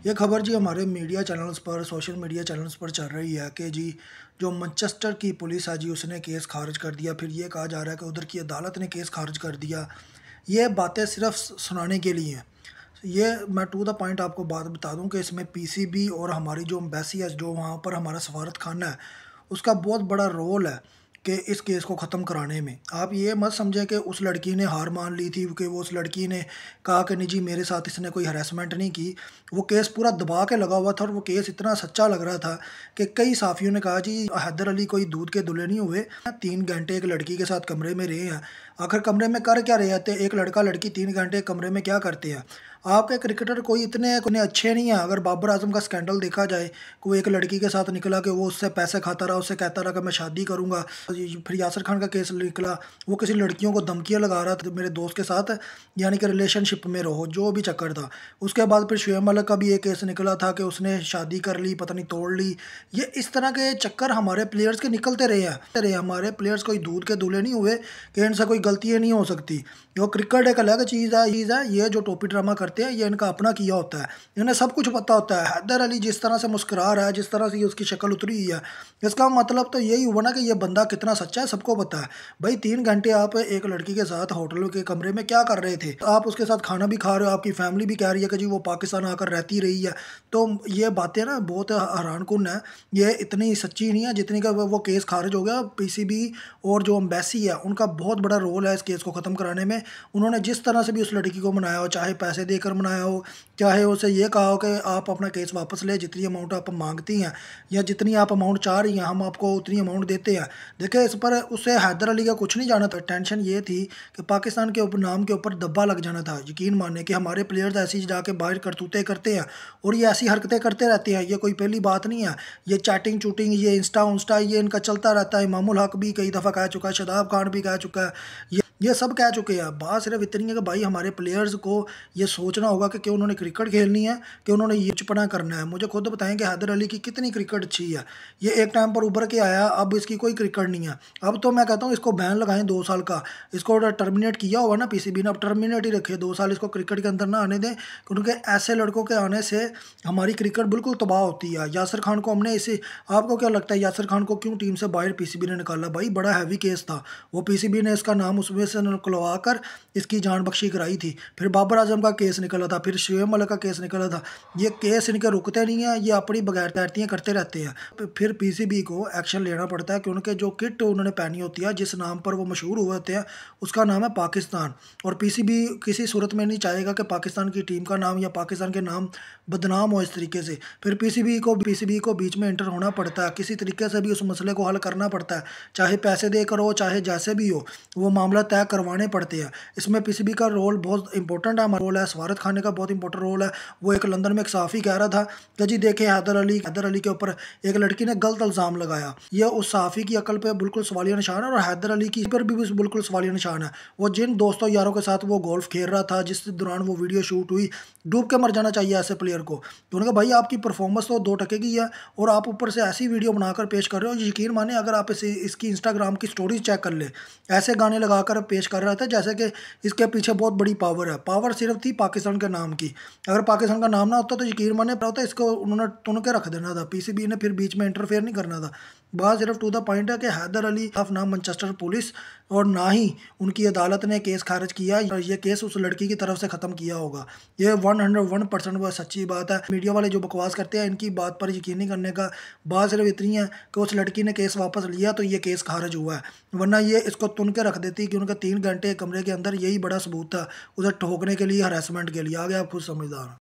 ये खबर जी हमारे मीडिया चैनल्स पर, सोशल मीडिया चैनल्स पर चल रही है कि जी जो मैनचेस्टर की पुलिस है जी उसने केस खारिज कर दिया। फिर ये कहा जा रहा है कि उधर की अदालत ने केस खारिज कर दिया। ये बातें सिर्फ सुनाने के लिए हैं। ये मैं टू द पॉइंट आपको बात बता दूं कि इसमें पीसीबी और हमारी जो एम्बेसी है, जो वहाँ पर हमारा सफारत खाना है, उसका बहुत बड़ा रोल है कि इस केस को ख़त्म कराने में। आप ये मत समझें कि उस लड़की ने हार मान ली थी, कि वो उस लड़की ने कहा कि नहीं जी मेरे साथ इसने कोई हरासमेंट नहीं की। वो केस पूरा दबा के लगा हुआ था और वो केस इतना सच्चा लग रहा था कि कई साफ़ियों ने कहा जी हैदर अली कोई दूध के दूल्हे नहीं हुए। 3 घंटे एक लड़की के साथ कमरे में रहे हैं। आखिर कमरे में कर क्या रहे थे? एक लड़का लड़की 3 घंटे कमरे में क्या करते हैं? आपके क्रिकेटर कोई इतने अच्छे नहीं हैं। अगर बाबर आजम का स्कैंडल देखा जाए, कोई एक लड़की के साथ निकला कि वो उससे पैसे खाता रहा, उससे कहता रहा कि मैं शादी करूँगा। फिर यासिर खान का केस निकला, वो किसी लड़कियों को धमकियाँ लगा रहा था मेरे दोस्त के साथ, यानी कि रिलेशनशिप में रहो, जो भी चक्कर था। उसके बाद फिर शुएब मलिक का भी एक केस निकला था कि उसने शादी कर ली, पता नहीं तोड़ ली। ये इस तरह के चक्कर हमारे प्लेयर्स के निकलते रहे हैं। हमारे प्लेयर्स कोई दूध के दूल्हे नहीं हुए कि इनसे कोई गलतियाँ नहीं हो सकती। जो क्रिकेट एक अलग चीज़ है, ये जो टोपी ड्रामा करते हैं ये इनका अपना किया होता है। इन्हें सब कुछ पता होता है। हैदर अली जिस तरह से मुस्कुरा रहा है, जिस तरह से उसकी शक्ल उतरी हुई है, इसका मतलब तो यही हुआ ना कि ये बंदा कितना सच्चा है, सबको पता है। भाई 3 घंटे आप एक लड़की के साथ होटल के कमरे में क्या कर रहे थे? आप उसके साथ खाना भी खा रहे हो, आपकी फैमिली भी कह रही है कि जी वो पाकिस्तान आकर रहती रही है। तो ये बातें ना बहुत हैरानकुन है। ये इतनी सच्ची नहीं है जितनी का वो केस खारिज हो गया। पीसीबी और जो एम्बेसी है उनका बहुत बड़ा रोल है इस केस को ख़त्म कराने में। उन्होंने जिस तरह से भी उस लड़की को मनाया हो, चाहे पैसे देकर मनाया हो, चाहे उसे ये कहा हो कि आप अपना केस वापस ले, जितनी अमाउंट आप मांगती हैं या जितनी आप अमाउंट चाह रही हैं हम आपको उतनी अमाउंट देते हैं। देखिए इस पर उससे हैदर अली का कुछ नहीं जाना था। टेंशन ये थी कि पाकिस्तान के ऊपर नाम के ऊपर धब्बा लग जाना था। यकीन माने कि हमारे प्लेयर्स ऐसी जाके बाहर करतूतें करते हैं और ये ऐसी हरकतें करते रहते हैं। ये कोई पहली बात नहीं है। ये चैटिंग चूटिंग, ये इंस्टा ये इनका चलता रहता है। इमामुल हक भी कई दफ़ा कह चुका है, शादाब खान भी कह चुका है, ये सब कह चुके हैं। बात सिर्फ इतनी है कि भाई हमारे प्लेयर्स को ये सोचना होगा कि उन्होंने क्रिकेट खेलनी है, कि उन्होंने ये चुपना करना है। मुझे खुद बताएं कि हैदर अली की कितनी क्रिकेट अच्छी है। ये एक टाइम पर उभर के आया, अब इसकी कोई क्रिकेट नहीं है। अब तो मैं कहता हूँ इसको बैन लगाएं 2 साल का। इसको टर्मिनेट किया हुआ ना पीसीबी ने, अब टर्मिनेट ही रखे 2 साल। इसको क्रिकेट के अंदर ना आने दें, क्योंकि ऐसे लड़कों के आने से हमारी क्रिकेट बिल्कुल तबाह होती है। यासिर खान को हमने इसे, आपको क्या लगता है यासिर खान को क्यों टीम से बाहर पीसीबी ने निकाला? भाई बड़ा हैवी केस था, वो पीसीबी ने इसका नाम उसमें से निकलवा कर इसकी जान बख्शी कराई थी। फिर बाबर आजम का केस निकला था, फिर शुएब मलिक का केस निकला था। ये केस इनके रुकते नहीं हैं, ये अपनी बगैरतैरतियाँ करते रहते हैं। फिर पीसीबी को एक्शन लेना पड़ता है, क्योंकि जो किट उन्होंने पहनी होती है, जिस नाम पर वो मशहूर हुए होते हैं, उसका नाम है पाकिस्तान। और पीसीबी किसी सूरत में नहीं चाहेगा कि पाकिस्तान की टीम का नाम या पाकिस्तान के नाम बदनाम हो इस तरीके से। फिर पीसीबी को बीच में एंटर होना पड़ता है, किसी तरीके से भी उस मसले को हल करना पड़ता है, चाहे पैसे देकर हो, चाहे जैसे भी हो, वो मामला तय करवाने पड़ते हैं। इसमें पीसीबी का रोल बहुत इंपॉर्टेंट है। हमारा रोल है, सफारत खाने का बहुत इंपॉर्टेंट रोल है। वो एक लंदन में एक सहाफ़ी कह रहा था कि जी देखिए हैदर अली के ऊपर एक लड़की ने गलत इल्ज़ाम लगाया। ये उस सहाफ़ी की अकल पे बिल्कुल सवालिया निशान है और हैदर अली की पर भी बिल्कुल सवालिया निशान है। वो जिन दोस्तों यारों के साथ वो गोल्फ खेल रहा था, जिस दौरान वो वीडियो शूट हुई, डूब के मर जाना चाहिए ऐसे प्लेयर को। तो उन्होंने कहा भाई आपकी परफॉर्मेंस तो 2 टके की है और आप ऊपर से ऐसी वीडियो बनाकर पेश कर रहे हो। यकीन माने अगर आप इसकी इंस्टाग्राम की स्टोरीज चेक कर ले, ऐसे गाने लगाकर पेश कर रहा था जैसे कि इसके पीछे बहुत बड़ी पावर है। पावर सिर्फ थी पाकिस्तान के नाम की। अगर पाकिस्तान का नाम ना होता तो यकीन माने होता इसको उन्होंने तुन के रख देना था। पीसीबी ने फिर बीच में इंटरफेयर नहीं करना था। बात सिर्फ टू द पॉइंट है कि हैदर अली खिलाफ ना मैनचेस्टर पुलिस और ना ही उनकी अदालत ने केस खारिज किया। ये केस उस लड़की की तरफ से ख़त्म किया होगा। ये 101% वह सच्ची बात है। मीडिया वाले जो बकवास करते हैं इनकी बात पर यकीन नहीं करने का। बात सिर्फ इतनी है कि उस लड़की ने केस वापस लिया तो ये केस खारिज हुआ है, वरना ये इसको तुन के रख देती कि उनका 3 घंटे कमरे के अंदर, यही बड़ा सबूत था उसे ठोकने के लिए, हरासमेंट के लिए। आ गया आप खुद समझदार।